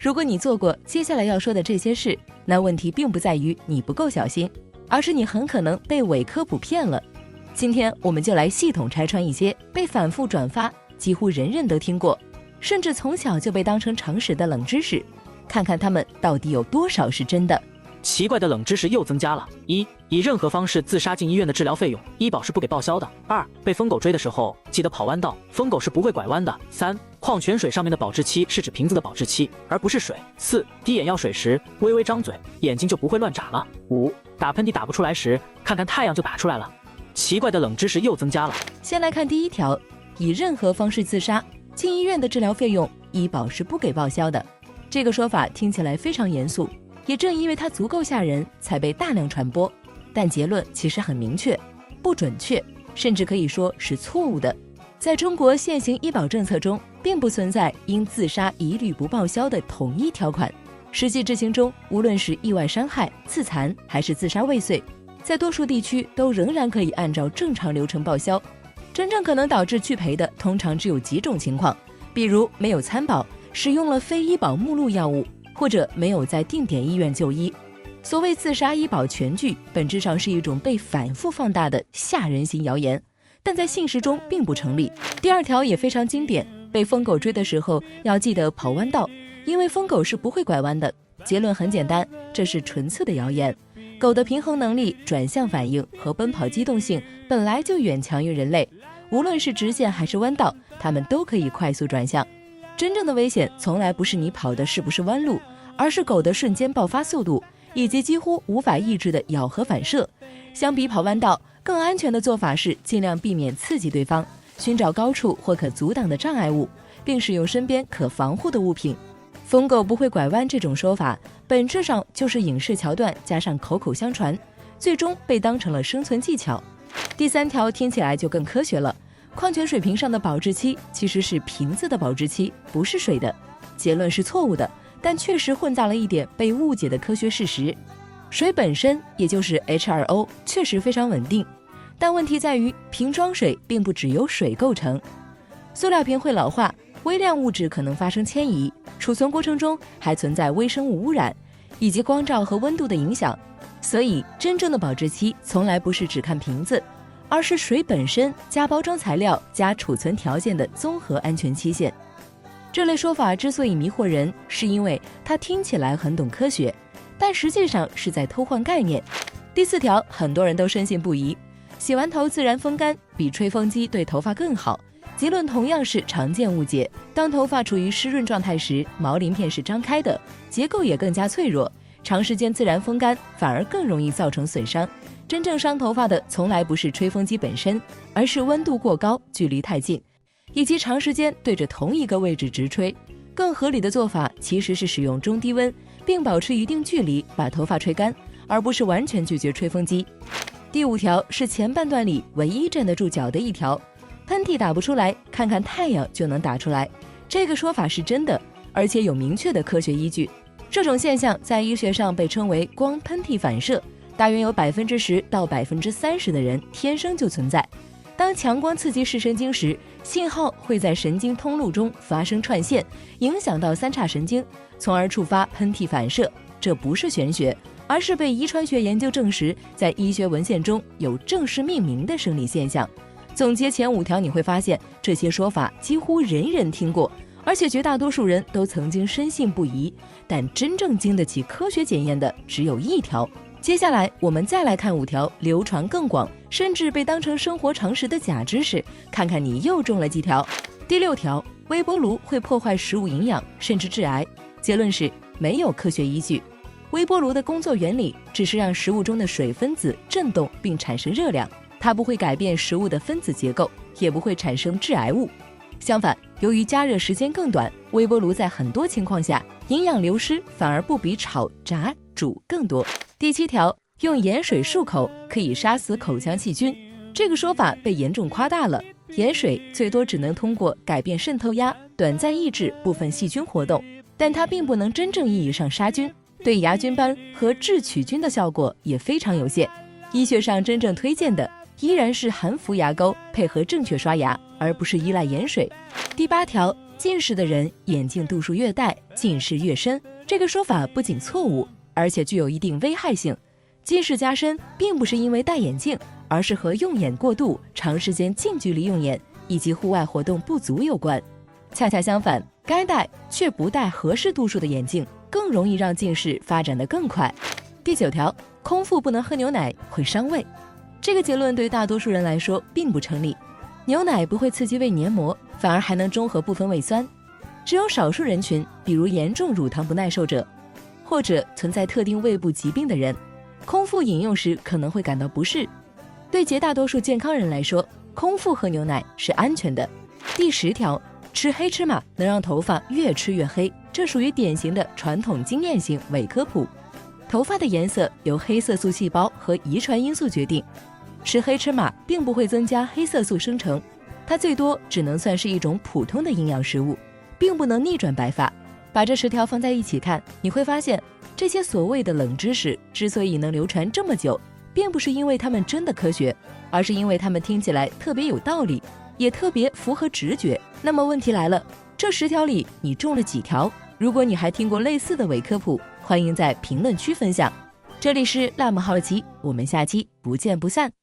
如果你做过接下来要说的这些事，那问题并不在于你不够小心，而是你很可能被伪科普骗了。今天我们就来系统拆穿一些被反复转发，几乎人人都听过，甚至从小就被当成常识的冷知识，看看他们到底有多少是真的。奇怪的冷知识又增加了：一、以任何方式自杀进医院的治疗费用，医保是不给报销的；二、被疯狗追的时候记得跑弯道，疯狗是不会拐弯的；三、矿泉水上面的保质期是指瓶子的保质期，而不是水；四、滴眼药水时微微张嘴，眼睛就不会乱眨了；五、打喷嚏打不出来时，看看太阳就打出来了。奇怪的冷知识又增加了。先来看第一条，以任何方式自杀进医院的治疗费用，医保是不给报销的。这个说法听起来非常严肃，也正因为它足够吓人，才被大量传播。但结论其实很明确，不准确，甚至可以说是错误的。在中国现行医保政策中，并不存在因自杀一律不报销的统一条款。实际执行中，无论是意外伤害、自残还是自杀未遂，在多数地区都仍然可以按照正常流程报销。真正可能导致拒赔的，通常只有几种情况，比如没有参保，使用了非医保目录药物，或者没有在定点医院就医。所谓自杀医保全拒，本质上是一种被反复放大的吓人型谣言，但在现实中并不成立。第二条也非常经典，被疯狗追的时候要记得跑弯道，因为疯狗是不会拐弯的。结论很简单，这是纯粹的谣言。狗的平衡能力、转向反应和奔跑机动性本来就远强于人类，无论是直线还是弯道，它们都可以快速转向。真正的危险从来不是你跑的是不是弯路，而是狗的瞬间爆发速度以及几乎无法抑制的咬合反射。相比跑弯道，更安全的做法是尽量避免刺激对方，寻找高处或可阻挡的障碍物，并使用身边可防护的物品。疯狗不会拐弯这种说法，本质上就是影视桥段加上口口相传，最终被当成了生存技巧。第三条听起来就更科学了，矿泉水瓶上的保质期其实是瓶子的保质期，不是水的。结论是错误的，但确实混杂了一点被误解的科学事实。水本身，也就是 H2O， 确实非常稳定，但问题在于瓶装水并不只由水构成。塑料瓶会老化，微量物质可能发生迁移，储存过程中还存在微生物污染，以及光照和温度的影响。所以真正的保质期从来不是只看瓶子，而是水本身加包装材料加储存条件的综合安全期限。这类说法之所以迷惑人，是因为它听起来很懂科学，但实际上是在偷换概念。第四条，很多人都深信不疑，洗完头自然风干比吹风机对头发更好。结论同样是常见误解。当头发处于湿润状态时，毛鳞片是张开的，结构也更加脆弱，长时间自然风干反而更容易造成损伤。真正伤头发的从来不是吹风机本身，而是温度过高、距离太近，以及长时间对着同一个位置直吹。更合理的做法其实是使用中低温，并保持一定距离把头发吹干，而不是完全拒绝吹风机。第五条是前半段里唯一站得住脚的一条，喷嚏打不出来，看看太阳就能打出来。这个说法是真的，而且有明确的科学依据。这种现象在医学上被称为光喷嚏反射，大约有10%到30%的人天生就存在。当强光刺激视神经时，信号会在神经通路中发生串线，影响到三叉神经，从而触发喷嚏反射。这不是玄学，而是被遗传学研究证实，在医学文献中有正式命名的生理现象。总结前5条，你会发现这些说法几乎人人听过，而且绝大多数人都曾经深信不疑，但真正经得起科学检验的只有1条。接下来我们再来看5条流传更广，甚至被当成生活常识的假知识，看看你又中了几条。第6条，微波炉会破坏食物营养，甚至致癌。结论是没有科学依据。微波炉的工作原理只是让食物中的水分子振动并产生热量，它不会改变食物的分子结构，也不会产生致癌物。相反，由于加热时间更短，微波炉在很多情况下营养流失反而不比炒、炸、煮更多。第7条，用盐水漱口可以杀死口腔细菌。这个说法被严重夸大了，盐水最多只能通过改变渗透压，短暂抑制部分细菌活动，但它并不能真正意义上杀菌，对牙菌斑和治龋菌的效果也非常有限。医学上真正推荐的依然是含氟牙膏配合正确刷牙，而不是依赖盐水。第8条，近视的人眼镜度数越大，近视越深。这个说法不仅错误，而且具有一定危害性。近视加深并不是因为戴眼镜，而是和用眼过度、长时间近距离用眼以及户外活动不足有关。恰恰相反，该戴却不戴合适度数的眼镜，更容易让近视发展得更快。第9条，空腹不能喝牛奶会伤胃。这个结论对大多数人来说并不成立。牛奶不会刺激胃黏膜，反而还能中和部分胃酸。只有少数人群，比如严重乳糖不耐受者，或者存在特定胃部疾病的人，空腹饮用时可能会感到不适。对绝大多数健康人来说，空腹喝牛奶是安全的。第10条，吃黑芝麻能让头发越吃越黑，这属于典型的传统经验型伪科普。头发的颜色由黑色素细胞和遗传因素决定，吃黑芝麻并不会增加黑色素生成，它最多只能算是一种普通的营养食物，并不能逆转白发。把这10条放在一起看，你会发现这些所谓的冷知识之所以能流传这么久，并不是因为它们真的科学，而是因为它们听起来特别有道理，也特别符合直觉。那么问题来了，这10条里你中了几条？如果你还听过类似的伪科普，欢迎在评论区分享。这里是辣目好奇，我们下期不见不散。